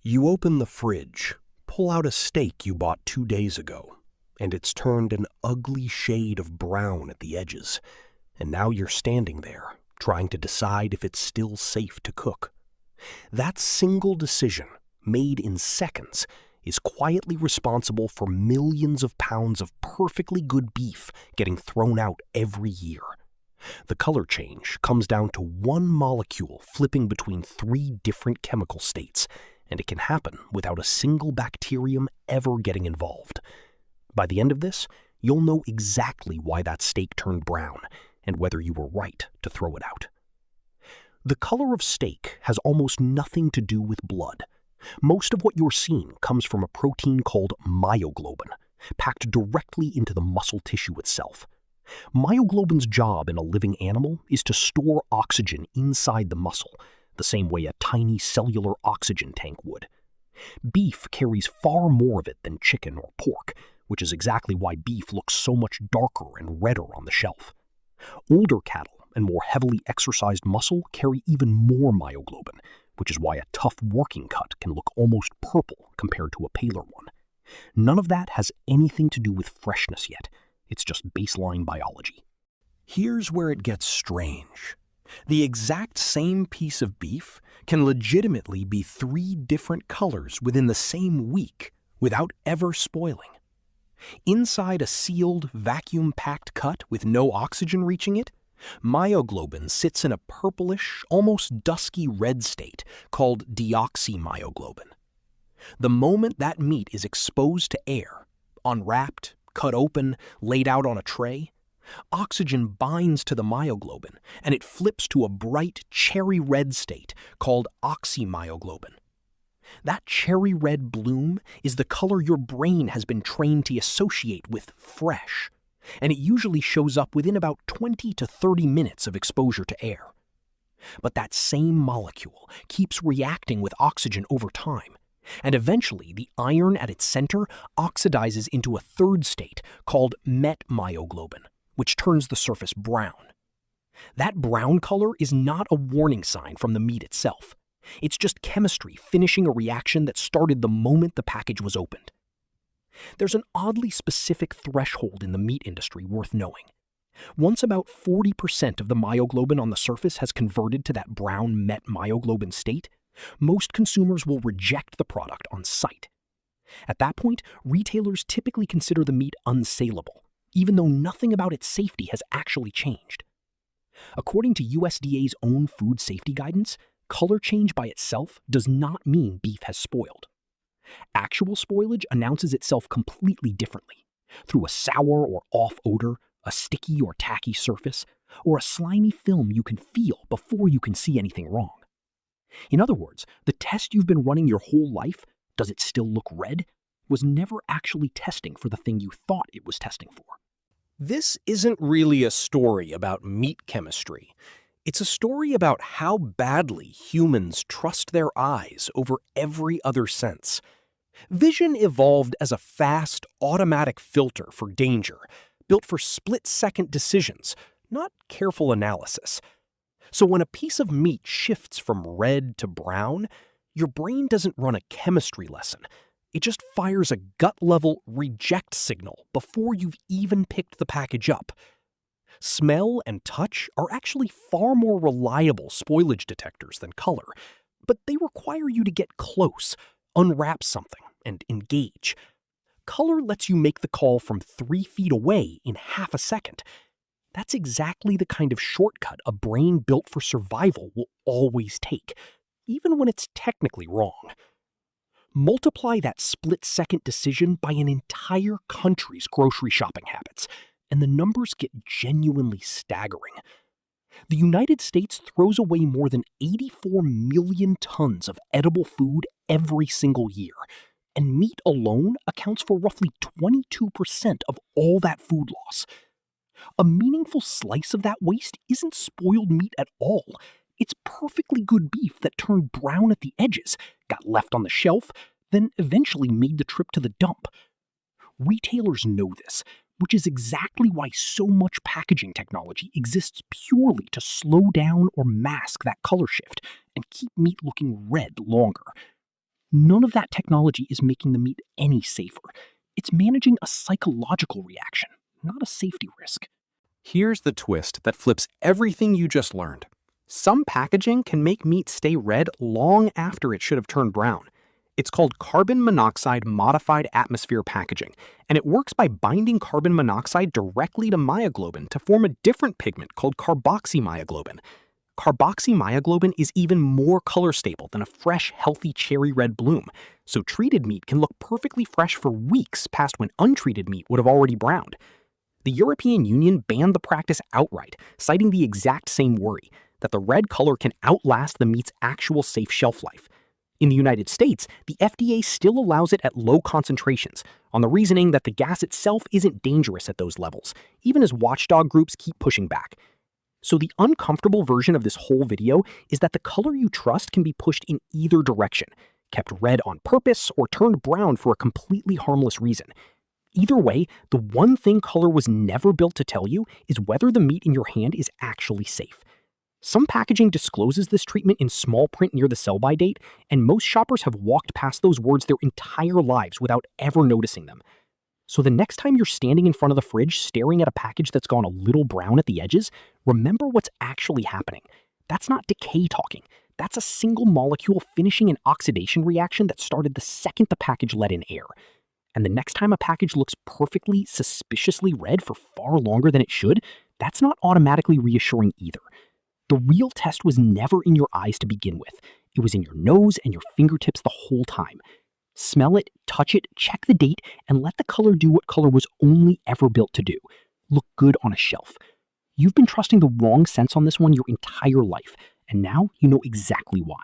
You open the fridge, pull out a steak you bought 2 days ago, and it's turned an ugly shade of brown at the edges, and now you're standing there, trying to decide if it's still safe to cook. That single decision, made in seconds, is quietly responsible for millions of pounds of perfectly good beef getting thrown out every year. The color change comes down to one molecule flipping between 3 different chemical states, and it can happen without a single bacterium ever getting involved. By the end of this, you'll know exactly why that steak turned brown and whether you were right to throw it out. The color of steak has almost nothing to do with blood. Most of what you're seeing comes from a protein called myoglobin, packed directly into the muscle tissue itself. Myoglobin's job in a living animal is to store oxygen inside the muscle, the same way a tiny cellular oxygen tank would. Beef carries far more of it than chicken or pork, which is exactly why beef looks so much darker and redder on the shelf. Older cattle and more heavily exercised muscle carry even more myoglobin, which is why a tough working cut can look almost purple compared to a paler one. None of that has anything to do with freshness yet. It's just baseline biology. Here's where it gets strange. The exact same piece of beef can legitimately be 3 different colors within the same week without ever spoiling. Inside a sealed, vacuum-packed cut with no oxygen reaching it, myoglobin sits in a purplish, almost dusky red state called deoxymyoglobin. The moment that meat is exposed to air, unwrapped, cut open, laid out on a tray, oxygen binds to the myoglobin, and it flips to a bright cherry red state called oxymyoglobin. That cherry red bloom is the color your brain has been trained to associate with fresh, and it usually shows up within about 20 to 30 minutes of exposure to air. But that same molecule keeps reacting with oxygen over time, and eventually the iron at its center oxidizes into a third state called metmyoglobin, which turns the surface brown. That brown color is not a warning sign from the meat itself. It's just chemistry finishing a reaction that started the moment the package was opened. There's an oddly specific threshold in the meat industry worth knowing. Once about 40% of the myoglobin on the surface has converted to that brown metmyoglobin state, most consumers will reject the product on sight. At that point, retailers typically consider the meat unsaleable, even though nothing about its safety has actually changed. According to USDA's own food safety guidance, color change by itself does not mean beef has spoiled. Actual spoilage announces itself completely differently, through a sour or off odor, a sticky or tacky surface, or a slimy film you can feel before you can see anything wrong. In other words, the test you've been running your whole life, does it still look red, was never actually testing for the thing you thought it was testing for. This isn't really a story about meat chemistry. It's a story about how badly humans trust their eyes over every other sense. Vision evolved as a fast, automatic filter for danger, built for split-second decisions, not careful analysis. So when a piece of meat shifts from red to brown, your brain doesn't run a chemistry lesson. It just fires a gut-level reject signal before you've even picked the package up. Smell and touch are actually far more reliable spoilage detectors than color, but they require you to get close, unwrap something, and engage. Color lets you make the call from 3 feet away in half a second. That's exactly the kind of shortcut a brain built for survival will always take, even when it's technically wrong. Multiply that split-second decision by an entire country's grocery shopping habits, and the numbers get genuinely staggering. The United States throws away more than 84 million tons of edible food every single year, and meat alone accounts for roughly 22% of all that food loss. A meaningful slice of that waste isn't spoiled meat at all. It's perfectly good beef that turned brown at the edges, got left on the shelf, then eventually made the trip to the dump. Retailers know this, which is exactly why so much packaging technology exists purely to slow down or mask that color shift and keep meat looking red longer. None of that technology is making the meat any safer. It's managing a psychological reaction, not a safety risk. Here's the twist that flips everything you just learned. Some packaging can make meat stay red long after it should have turned brown. It's called carbon monoxide modified atmosphere packaging, and it works by binding carbon monoxide directly to myoglobin to form a different pigment called carboxymyoglobin. Carboxymyoglobin is even more color stable than a fresh, healthy cherry red bloom, so treated meat can look perfectly fresh for weeks past when untreated meat would have already browned. The European Union banned the practice outright, citing the exact same worry, that the red color can outlast the meat's actual safe shelf life. In the United States, the FDA still allows it at low concentrations, on the reasoning that the gas itself isn't dangerous at those levels, even as watchdog groups keep pushing back. So the uncomfortable version of this whole video is that the color you trust can be pushed in either direction, kept red on purpose or turned brown for a completely harmless reason. Either way, the one thing color was never built to tell you is whether the meat in your hand is actually safe. Some packaging discloses this treatment in small print near the sell-by date, and most shoppers have walked past those words their entire lives without ever noticing them. So the next time you're standing in front of the fridge staring at a package that's gone a little brown at the edges, remember what's actually happening. That's not decay talking. That's a single molecule finishing an oxidation reaction that started the second the package let in air. And the next time a package looks perfectly, suspiciously red for far longer than it should, that's not automatically reassuring either. The real test was never in your eyes to begin with. It was in your nose and your fingertips the whole time. Smell it, touch it, check the date, and let the color do what color was only ever built to do. Look good on a shelf. You've been trusting the wrong sense on this one your entire life, and now you know exactly why.